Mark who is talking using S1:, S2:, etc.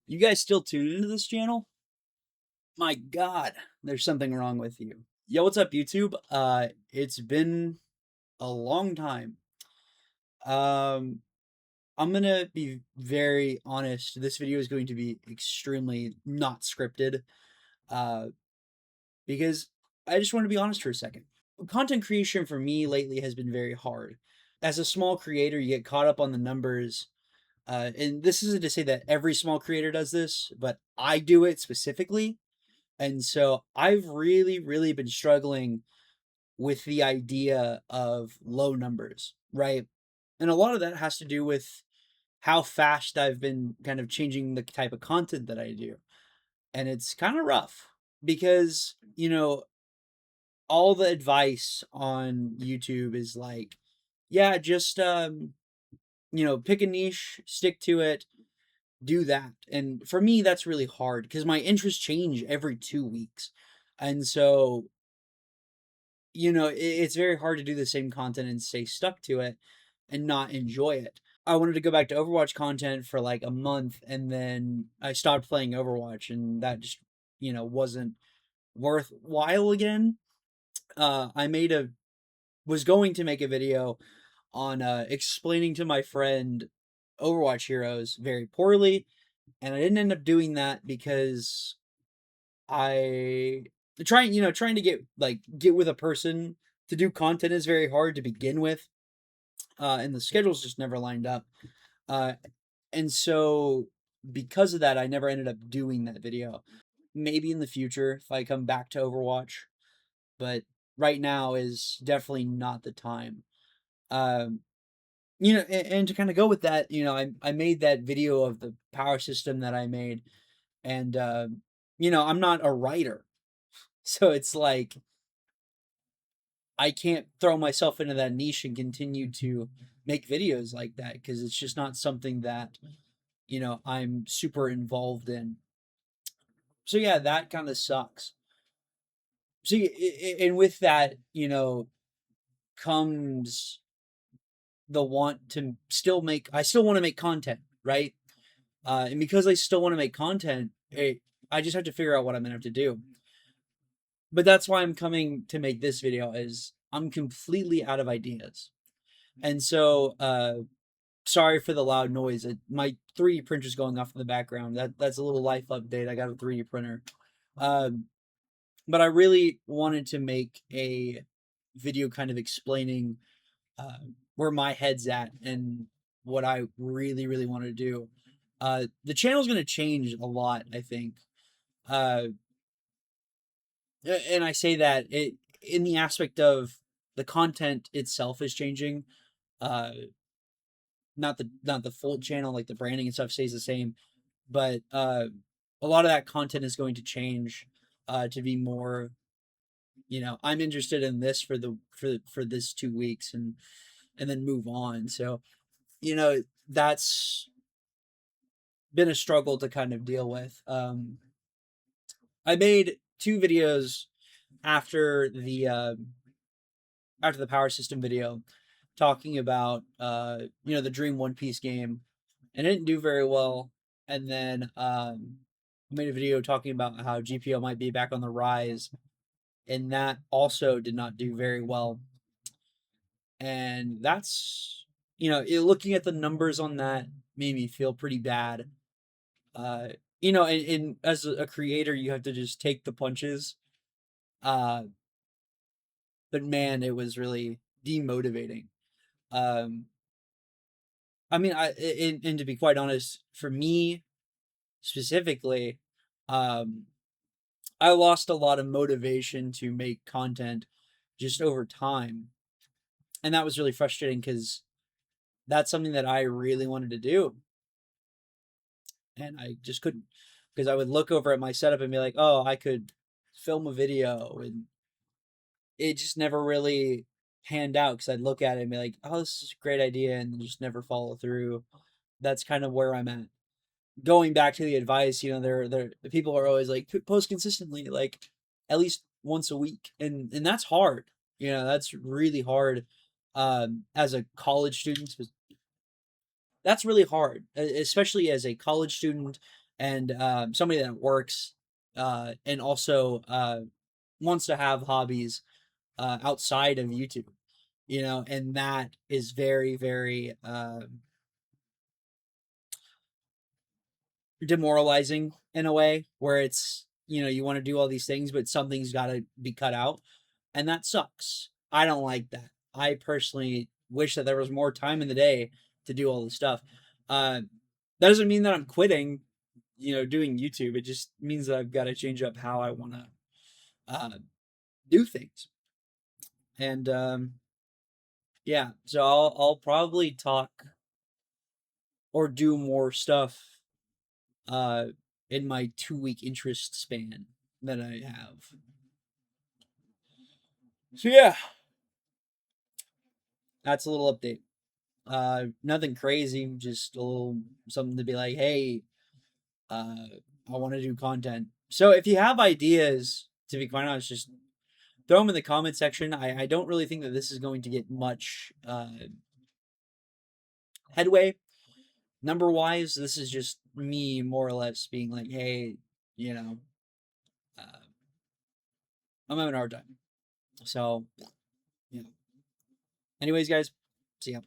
S1: You guys still tuned into this channel? My God, there's something wrong with you. Yo, what's up, YouTube? It's been a long time. Um, I'm gonna be very honest. This video is going to be extremely not scripted. Uh, because I just want to be honest for a second. Content creation for me lately has been very hard. As a small creator, you get caught up on the numbers. And this isn't to say that every small creator does this, but I do it specifically. And so I've really been struggling with the idea of low numbers, right? And a lot of that has to do with how fast I've been kind of changing the type of content that I do. And it's kind of rough because, all the advice on YouTube is like, yeah, just pick a niche, stick to it, do that. And for me that's really hard because my interests change every 2 weeks. And so it's very hard to do the same content and stay stuck to it and not enjoy it. I wanted to go back to Overwatch content for like a month and then I stopped playing Overwatch and that just, wasn't worthwhile again. I was going to make a video on explaining to my friend Overwatch heroes very poorly, and I didn't end up doing that because I trying to get with a person to do content is very hard to begin with, and the schedules just never lined up. Uh, and so because of that, I never ended up doing that video. Maybe in the future if I come back to Overwatch, but right now is definitely not the time. Um, and to kind of go with that, I made that video of the power system that I made, and I'm not a writer, so it's like I can't throw myself into that niche and continue to make videos like that because it's just not something that, I'm super involved in. So yeah, that kind of sucks. So and with that, comes the want to still make. I still want to make content, right? And because I still want to make content, I just have to figure out what I'm gonna have to do. But that's why I'm coming to make this video. Is I'm completely out of ideas, and so sorry for the loud noise. My 3D printer's going off in the background. That's a little life update. I got a 3D printer. Um, but I really wanted to make a video kind of explaining uh, where my head's at and what I really want to do. The channel's going to change a lot, I think. Uh, and I say that it in the aspect of the content itself is changing. Uh, not the full channel, like the branding and stuff stays the same, but a lot of that content is going to change to be more. I'm interested in this for this 2 weeks and then move on. So that's been a struggle to kind of deal with. I made 2 videos after the power system video, talking about the Dream One Piece game, and it didn't do very well. And then I made a video talking about how GPO might be back on the rise, and that also did not do very well. And that's looking at the numbers on that made me feel pretty bad. Uh, and as a creator, you have to just take the punches. Uh, but man, it was really demotivating. Um, I mean, and to be quite honest, for me specifically, um, I lost a lot of motivation to make content just over time, and that was really frustrating because that's something that I really wanted to do, and I just couldn't because I would look over at my setup and be like, "Oh, I could film a video," and it just never really panned out because I'd look at it and be like, "Oh, this is a great idea," and just never follow through. That's kind of where I'm at. Going back to the advice, there people are always like post consistently, like at least once a week, and that's hard. That's really hard. As a college student, that's really hard, especially as a college student, and somebody that works and also wants to have hobbies outside of YouTube, and that is very, very demoralizing in a way where it's, you want to do all these things, but something's got to be cut out, and that sucks. I don't like that. I personally wish that there was more time in the day to do all this stuff. Uh, that doesn't mean that I'm quitting, doing YouTube. It just means that I've got to change up how I want to uh, do things. And yeah, so I'll probably talk or do more stuff uh, in my 2 week interest span that I have. So yeah, that's a little update. Nothing crazy, just a little something to be like, hey, I want to do content. So if you have ideas, to be quite honest, just throw them in the comment section. I don't really think that this is going to get much headway number wise. This is just me more or less being like, hey, you know, uh, I'm having a hard time. So, yeah. Anyways, guys, see ya.